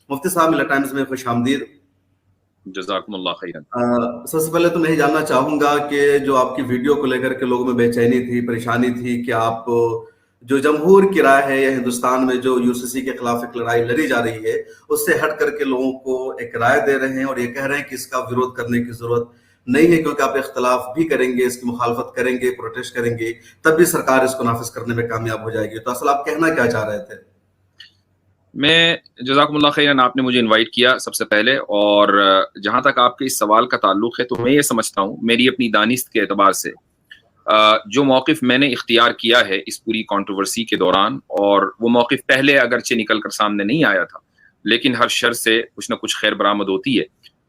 مفتی صاحب ملا ٹائمز میں خوش آمدید. جزاکم اللہ خیرن. سب سے پہلے تو میں یہ جاننا چاہوں گا کہ جو آپ کی ویڈیو کو لے کر کے لوگوں میں بے چینی تھی, پریشانی تھی کہ آپ جو جمہور کی رائے ہے یا ہندوستان میں جو یو سی سی کے خلاف ایک لڑائی لڑی جا رہی ہے اس سے ہٹ کر کے لوگوں کو ایک رائے دے رہے ہیں اور یہ کہہ رہے ہیں کہ اس کا وروଧ کرنے کی ضرورت نہیں ہے, کیونکہ آپ اختلاف بھی کریں گے, اس کی مخالفت کریں گے, پروٹیسٹ کریں گے, تب بھی سرکار اس کو نافذ کرنے میں کامیاب ہو جائے گی. تو اصل آپ کہنا کیا چاہ رہے تھے؟ میں جزاکم اللہ خیرن, آپ نے مجھے انوائٹ کیا سب سے پہلے, اور جہاں تک آپ کے اس سوال کا تعلق ہے تو میں یہ سمجھتا ہوں میری اپنی دانست کے اعتبار سے جو موقف میں نے اختیار کیا ہے اس پوری کنٹروورسی کے دوران, اور وہ موقف پہلے اگرچہ نکل کر سامنے نہیں آیا تھا لیکن ہر شر سے کچھ نہ کچھ خیر برآمد ہوتی ہے,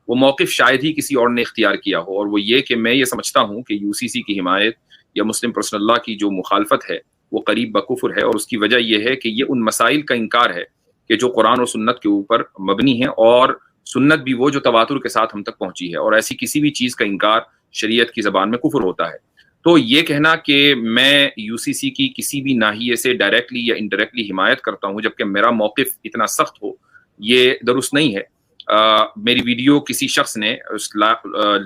وہ موقف شاید ہی کسی اور نے اختیار کیا ہو, اور وہ یہ کہ میں یہ سمجھتا ہوں کہ یو سی سی کی حمایت یا مسلم پرسنل لاء کی جو مخالفت ہے وہ قریب بکفر ہے, اور اس کی وجہ یہ ہے کہ یہ ان مسائل کا انکار ہے کہ جو قرآن اور سنت کے اوپر مبنی ہے, اور سنت بھی وہ جو تواتر کے ساتھ ہم تک پہنچی ہے, اور ایسی کسی بھی چیز کا انکار شریعت کی زبان میں کفر ہوتا ہے. تو یہ کہنا کہ میں یو سی سی کی کسی بھی ناحیے سے ڈائریکٹلی یا انڈائریکٹلی حمایت کرتا ہوں جبکہ میرا موقف اتنا سخت ہو, یہ درست نہیں ہے. میری ویڈیو کسی شخص نے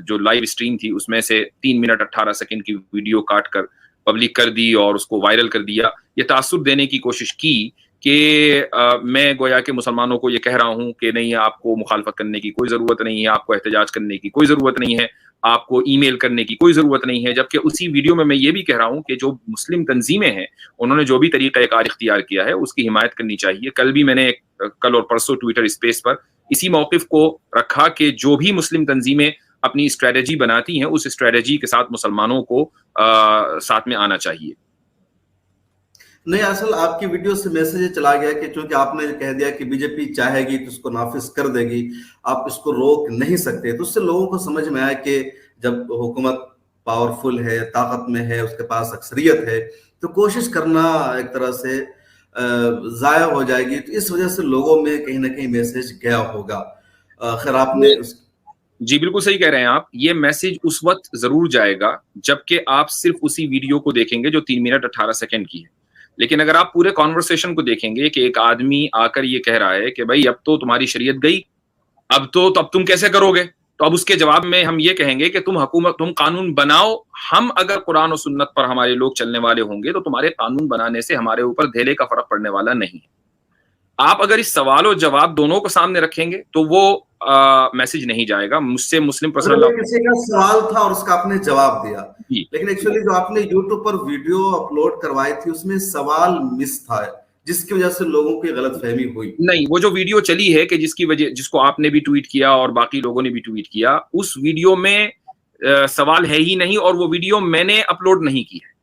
جو لائیو اسٹریم تھی اس میں سے 3 منٹ 18 سیکنڈ کی ویڈیو کاٹ کر پبلک کر دی اور اس کو وائرل کر دیا, یہ تاثر دینے کی کوشش کی کہ میں گویا کہ مسلمانوں کو یہ کہہ رہا ہوں کہ نہیں, آپ کو مخالفت کرنے کی کوئی ضرورت نہیں ہے, آپ کو احتجاج کرنے کی کوئی ضرورت نہیں ہے, آپ کو ای میل کرنے کی کوئی ضرورت نہیں ہے. جبکہ اسی ویڈیو میں یہ بھی کہہ رہا ہوں کہ جو مسلم تنظیمیں ہیں انہوں نے جو بھی طریقہ کار اختیار کیا ہے اس کی حمایت کرنی چاہیے. کل بھی میں نے کل اور پرسوں ٹویٹر اسپیس پر اسی موقف کو رکھا کہ جو بھی مسلم تنظیمیں اپنی اسٹریٹجی بناتی ہیں اس اسٹریٹجی کے ساتھ مسلمانوں کو ساتھ میں آنا چاہیے. نہیں, اصل آپ کی ویڈیو سے میسج یہ چلا گیا کہ چونکہ آپ نے کہہ دیا کہ بی جے پی چاہے گی تو اس کو نافذ کر دے گی, آپ اس کو روک نہیں سکتے, تو اس سے لوگوں کو سمجھ میں آیا کہ جب حکومت پاورفل ہے, طاقت میں ہے, اس کے پاس اکثریت ہے, تو کوشش کرنا ایک طرح سے ضائع ہو جائے گی. تو اس وجہ سے لوگوں میں کہیں نہ کہیں میسج گیا ہوگا. خیر آپ نے جی بالکل صحیح کہہ رہے ہیں آپ, یہ میسج اس وقت ضرور جائے گا جبکہ آپ صرف اسی ویڈیو کو دیکھیں گے جو 3 منٹ 18 سیکنڈ کی ہے. لیکن اگر آپ پورے کانورسیشن کو دیکھیں گے کہ ایک آدمی آ کر یہ کہہ رہا ہے کہ بھائی اب تو تمہاری شریعت گئی, اب تم کیسے کرو گے, تو اب اس کے جواب میں ہم یہ کہیں گے کہ تم قانون بناؤ, ہم اگر قرآن و سنت پر ہمارے لوگ چلنے والے ہوں گے تو تمہارے قانون بنانے سے ہمارے اوپر دھیلے کا فرق پڑنے والا نہیں ہے. آپ اگر اس سوال و جواب دونوں کو سامنے رکھیں گے تو وہ میسج نہیں جائے گا. مجھ سے مسلم پرسنل کسی کا سوال تھا اور اس کا آپ نے جواب دیا, لیکن ایکچولی جو آپ نے یوٹیوب پر ویڈیو اپلوڈ کروائی تھی اس میں سوال مس تھا جس کی وجہ سے لوگوں کی غلط فہمی ہوئی. نہیں, وہ جو ویڈیو چلی ہے کہ جس کو آپ نے بھی ٹویٹ کیا اور باقی لوگوں نے بھی ٹویٹ کیا, اس ویڈیو میں سوال ہے ہی نہیں, اور وہ ویڈیو میں نے اپلوڈ نہیں کی ہے.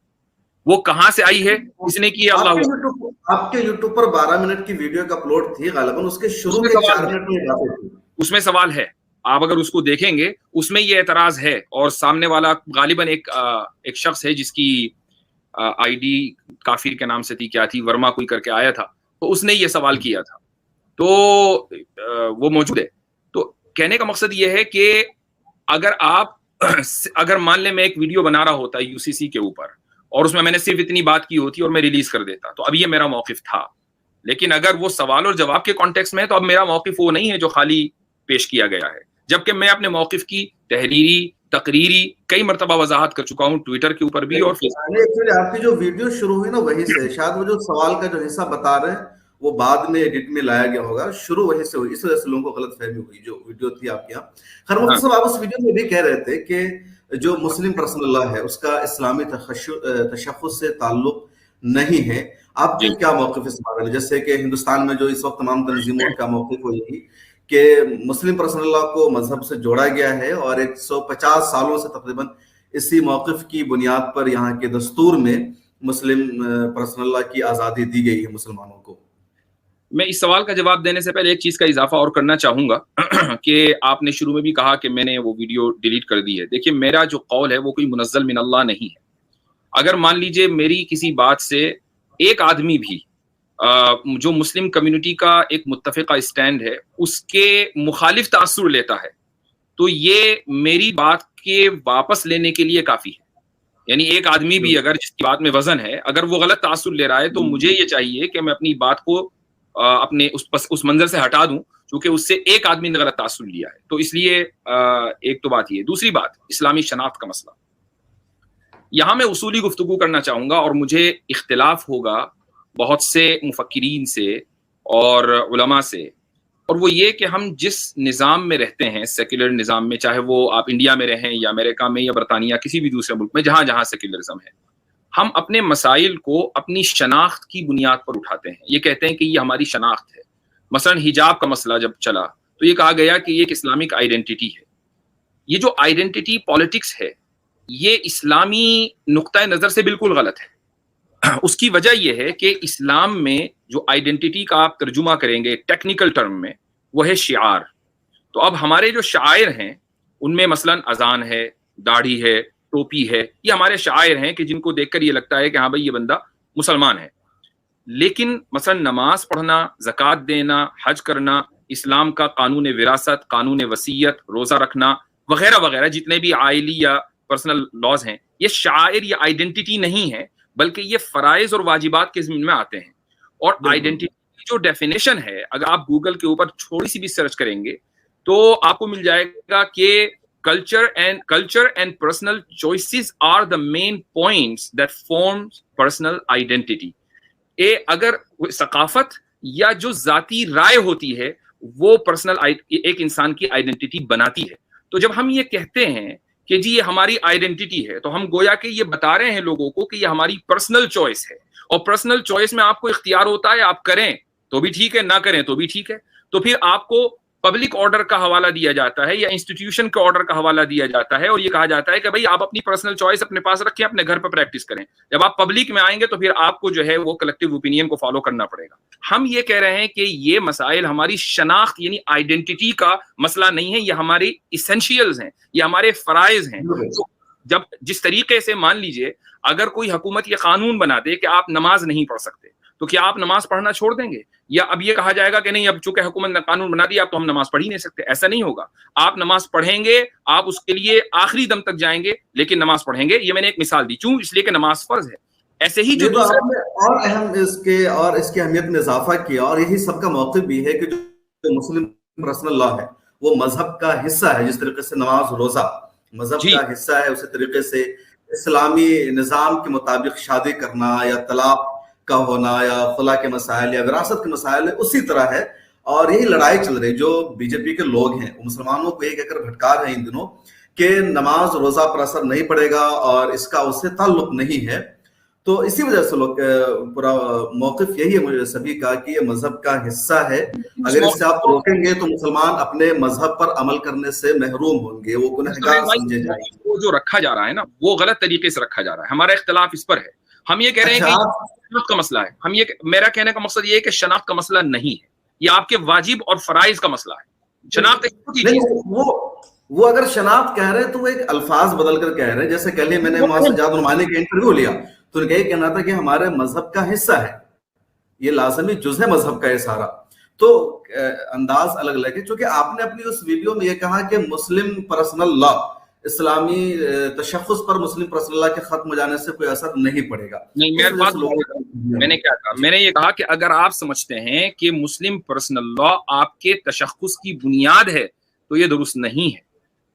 وہ کہاں سے آئی ہے, اس نے کی, آپ کے یوٹیوب پر 12 منٹ کی ویڈیو کا اپلوڈ تھی غالباً, اس کے شروع میں 4 منٹ میں باتیں تھی, اس میں سوال ہے. آپ اگر اس کو دیکھیں گے اس میں یہ اعتراض ہے, اور سامنے والا غالباً ایک شخص ہے جس کی آئی ڈی کافر کے نام سے تھی, کیا تھی, ورما کوئی کر کے آیا تھا, تو اس نے یہ سوال کیا تھا, تو وہ موجود ہے. تو کہنے کا مقصد یہ ہے کہ اگر مان لیں میں ایک ویڈیو بنا رہا ہوتا یو سی سی کے اوپر اور اس میں نے صرف اتنی بات کی ہوتی اور میں ریلیز کر دیتا, تو اب یہ میرا موقف تھا. لیکن اگر وہ سوال اور جواب کے کانٹیکس میں ہے تو اب میرا موقف وہ نہیں ہے جو خالی پیش کیا گیا ہے, جبکہ میں اپنے موقف کی تحریری تقریری کئی مرتبہ وضاحت کر چکا ہوں ٹویٹر کے اوپر بھی. اور آپ کی جو ویڈیو شروع ہوئی نا وہیں سے, شاید وہ جو سوال کا جو حصہ بتا رہے ہیں وہ بعد میں ایڈٹ میں لایا گیا ہوگا, شروع وہیں سے ہوئی, اس وجہ سے لوگوں کو غلط فہمی ہوئی جو ویڈیو تھی آپ کے یہاں. خیر مفتی صاحب, آپ اس ویڈیو میں بھی کہہ رہے تھے کہ جو مسلم پرسنل لاء ہے اس کا اسلامی تشخص سے تعلق نہیں ہے. آپ کا کیا موقف اس بارے میں, جیسے کہ ہندوستان میں جو اس وقت تمام تنظیموں کا موقف ہو یہی کہ مسلم پرسنل لاء کو مذہب سے جوڑا گیا ہے اور 150 سالوں سے تقریباً اسی موقف کی بنیاد پر یہاں کے دستور میں مسلم پرسنل لاء کی آزادی دی گئی ہے مسلمانوں کو. میں اس سوال کا جواب دینے سے پہلے ایک چیز کا اضافہ اور کرنا چاہوں گا کہ آپ نے شروع میں بھی کہا کہ میں نے وہ ویڈیو ڈیلیٹ کر دی ہے. دیکھیے میرا جو قول ہے وہ کوئی منزل من اللہ نہیں ہے. اگر مان لیجئے میری کسی بات سے ایک آدمی بھی جو مسلم کمیونٹی کا ایک متفقہ اسٹینڈ ہے اس کے مخالف تاثر لیتا ہے تو یہ میری بات کے واپس لینے کے لیے کافی ہے. یعنی ایک آدمی بھی اگر جس کی بات میں وزن ہے اگر وہ غلط تاثر لے رہا ہے تو مجھے یہ چاہیے کہ میں اپنی بات کو अपने उस मंजर से हटा दूं, क्योंकि उससे एक आदमी ने गलत तासुर लिया है। तो इसलिए एक तो बात ये। दूसरी बात, इस्लामी शनाख्त का मसला। यहां मैं उसूली गुफ्तगू करना चाहूंगा और मुझे इख्तिलाफ होगा बहुत से मुफक्किरीन से और उलमा से, और वो ये कि हम जिस निज़ाम में रहते हैं, सेक्युलर निज़ाम में, चाहे वो आप इंडिया में रहें या अमेरिका में या बरतानिया, किसी भी दूसरे मुल्क में जहां जहां सेक्युलरिज्म है, हम अपने मसाइल को अपनी शनाख्त की बुनियाद पर उठाते हैं। ये कहते हैं कि ये हमारी शनाख्त है। मसलन हिजाब का मसला जब चला तो ये कहा गया कि ये एक इस्लामिक आइडेंटिटी है। ये जो आइडेंटिटी पॉलिटिक्स है, ये इस्लामी नुक्ता नज़र से बिल्कुल गलत है। उसकी वजह यह है कि इस्लाम में जो आइडेंटिटी का आप तर्जुमा करेंगे टेक्निकल टर्म में, वो है शिआर। तो अब हमारे जो शायर हैं उनमें मसलन अजान है, दाढ़ी है, टोपी है, ये हमारे शायर हैं कि जिनको देखकर ये लगता है कि हाँ भाई ये बंदा मुसलमान है। लेकिन मसलन नमाज पढ़ना, ज़कात देना, हज करना, इस्लाम का कानून विरासत, कानून वसीयत, रोज़ा रखना वगैरह वगैरह, जितने भी आइली या पर्सनल लॉज हैं, ये शायर या आइडेंटिटी नहीं है, बल्कि ये फ़राइज़ और वाजिबात के ज़िम्मे में आते हैं। और आइडेंटिटी की जो डेफिनेशन है, अगर आप गूगल के ऊपर थोड़ी सी भी सर्च करेंगे तो आपको मिल जाएगा कि culture and personal choices are the main points that forms personal identity. अगर सकाफत या जो जाती राय होती है वो पर्सनल एक इंसान की आइडेंटिटी बनाती है। तो जब हम ये कहते हैं कि जी ये हमारी आइडेंटिटी है, तो हम गोया कि ये बता रहे हैं लोगों को कि ये हमारी पर्सनल चॉइस है, और पर्सनल चॉइस में आपको इख्तियार होता है, आप करें तो भी ठीक है, ना करें तो भी ठीक है। तो फिर आपको पब्लिक ऑर्डर का हवाला दिया जाता है या इंस्टीट्यूशन के ऑर्डर का हवाला दिया जाता है, और ये कहा जाता है कि भाई आप अपनी पर्सनल चॉइस अपने पास रखें, अपने घर पर प्रैक्टिस करें। जब आप पब्लिक में आएंगे तो फिर आपको जो है वो कलेक्टिव ओपिनियन को फॉलो करना पड़ेगा। हम ये कह रहे हैं कि ये मसाइल हमारी शनाख्त यानी आइडेंटिटी का मसला नहीं है, ये हमारे इसेंशियल्स हैं, ये हमारे फराइज हैं। तो जब जिस तरीके से मान लीजिए अगर कोई हुकूमत ये कानून बना दे कि आप नमाज नहीं पढ़ सकते, तो क्या आप नमाज पढ़ना छोड़ देंगे? या अब ये कहा जाएगा कि नहीं, अब चूंकि हुकूमत ने कानून बना दिया, अब तो हम नमाज पढ़ ही नहीं सकते? ऐसा नहीं होगा। आप नमाज पढ़ेंगे, आप उसके लिए आखिरी दम तक जाएंगे, लेकिन नमाज पढ़ेंगे। ये मैंने एक मिसाल दी, क्यों? इसलिए कि नमाज फर्ज है। ऐसे ही जो और अहम इसकी अहमियत में इजाफा किया, और यही सबका मौक़िफ़ भी है कि जो मुस्लिम पर्सनल लॉ है वो मजहब का हिस्सा है। जिस तरीके से नमाज रोजा मजहब का हिस्सा है, उसी तरीके से इस्लामी निज़ाम के मुताबिक शादी करना या तलाक का होना या खुला के मसाइल या विरासत के मसाइल है, उसी तरह है। और यही लड़ाई चल रही, जो बीजेपी के लोग हैं वो मुसलमानों को ये कहकर भटका रहे हैं इन दिनों कि नमाज रोजा पर असर नहीं पड़ेगा और इसका उससे ताल्लुक नहीं है। तो इसी वजह से लोग पूरा मौक़िफ़ यही है मुझे सभी का कि ये मजहब का हिस्सा है। अगर इससे आप रोकेंगे तो मुसलमान अपने मजहब पर अमल करने से महरूम होंगे, वो गुनहगार समझे जाएंगे। वो जो रखा जा रहा है ना, वो गलत तरीके से रखा जा रहा है। हमारा इख्तिलाफ इस पर है। हम ये कह रहे हैं कि शनाख्त का मसला है। मेरा कहने का मकसद ये है कि शनाख्त का मसला नहीं है, ये आपके वाजिब और फराइज का मसला है। शनाख्त वो अगर शनाख्त कह रहे हैं तो वो एक अल्फाज बदल कर कह रहे हैं। जैसे कल ही मैंने वहां से जाद नुमानी का इंटरव्यू लिया तो उनका ये कहना था कि हमारे मजहब का हिस्सा है, ये लाजमी जुज़ है मजहब का ये सारा। तो अंदाज अलग अलग है, क्योंकि आपने अपनी उस वीडियो में ये कहा कि मुस्लिम पर्सनल लॉ, इस्लामी तशख्खुस पर मुस्लिम पर्सनल लॉ के खत्म हो जाने से कोई असर नहीं पड़ेगा। नहीं, मैंने क्या कहा? मैंने ये कहा कि अगर आप समझते हैं कि मुस्लिम पर्सनल लॉ आपके तशख्खुस की बुनियाद है तो ये दुरुस्त नहीं है।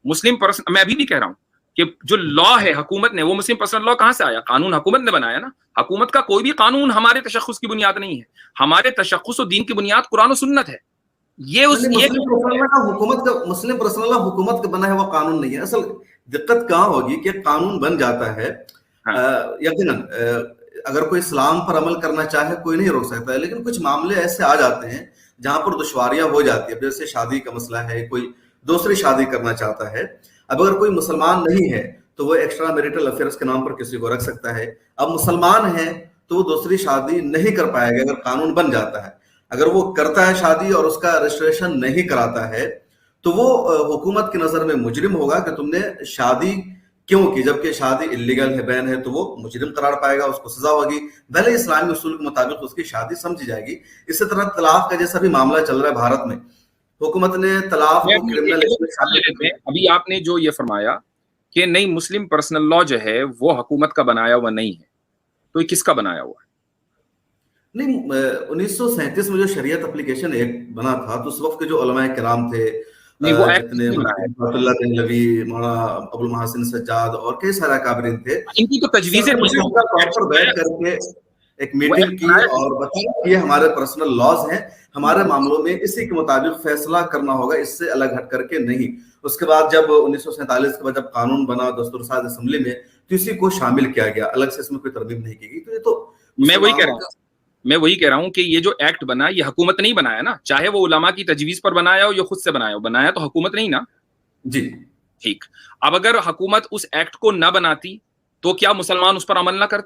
मुस्लिम पर्सनल, मैं अभी भी कह रहा हूं कि जो लॉ है हुकूमत ने, वो मुस्लिम पर्सनल लॉ कहां से आया? कानून हुकूमत ने बनाया ना। हुकूमत का कोई भी कानून हमारे तशख्खुस की बुनियाद नहीं है। हमारे तशख्खुस और दीन की बुनियाद कुरान और सुन्नत है। ये मुस्लिम पर्सनल लॉ हुकूमत का बना है, वो कानून नहीं है। असल दिक्कत कहाँ होगी कि कानून बन जाता है, यकीनन अगर कोई इस्लाम पर अमल करना चाहे कोई नहीं रोक सकता है, लेकिन कुछ मामले ऐसे आ जाते हैं जहां पर दुश्वारियां हो जाती है। जैसे शादी का मसला है, कोई दूसरी शादी करना चाहता है, अब अगर कोई मुसलमान नहीं है तो वो एक्स्ट्रा मैरिटल अफेयर्स के नाम पर किसी को रख सकता है। अब मुसलमान है तो वो दूसरी शादी नहीं कर पाएगा अगर कानून बन जाता है। अगर वो करता है शादी और उसका रजिस्ट्रेशन नहीं कराता है तो वो हुकूमत की नजर में मुजरिम होगा कि तुमने शादी क्यों की, जबकि शादी इल्लीगल है, बैन है, तो वो मुजरिम करार पाएगा, उसको सजा होगी। भले इस्लामी उसूल के मुताबिक उसकी शादी समझी जाएगी। इसी तरह तलाक का जैसा भी मामला चल रहा है भारत में, हुकूमत ने तलाक को क्रिमिनल। अभी आपने जो ये फरमाया कि नहीं मुस्लिम पर्सनल लॉ जो है वो हुकूमत का बनाया हुआ नहीं है, तो ये किसका बनाया हुआ है? नहीं 1937 में जो शरीयत एप्लीकेशन एक्ट बना था तो उस वक्त के जो उलमाए किराम थे, नहीं वो एक्ट जितने अब्दुल्लाह देहलवी, मौलाना अबुल महसिन सज्जाद और कई सारे अकाबरीन थे, इनकी तो तजवीज़ें प्रॉपर बैठ करके एक मीटिंग की और बताया कि ये हमारे पर्सनल लॉज हैं, हमारे मामलों में इसी के मुताबिक फैसला करना होगा, इससे अलग हट करके नहीं। उसके बाद जब 1947 के बाद जब कानून बना दस्तूर साज असेंबली में, तो इसी को शामिल किया गया, अलग से इसमें कोई तरमीम नहीं की गई। तो ये तो मैं वही कह रहा हूँ कि ये जो एक्ट बना ये हुकूमत नहीं बनाया ना, चाहे वो उलमा की तजवीज पर बनाया हो या खुद से बनाया हो, बनाया तो हुकूमत नहीं ना। जी ठीक, अब अगर हुकूमत उस एक्ट को न बनाती तो क्या मुसलमान उस पर अमल ना करते?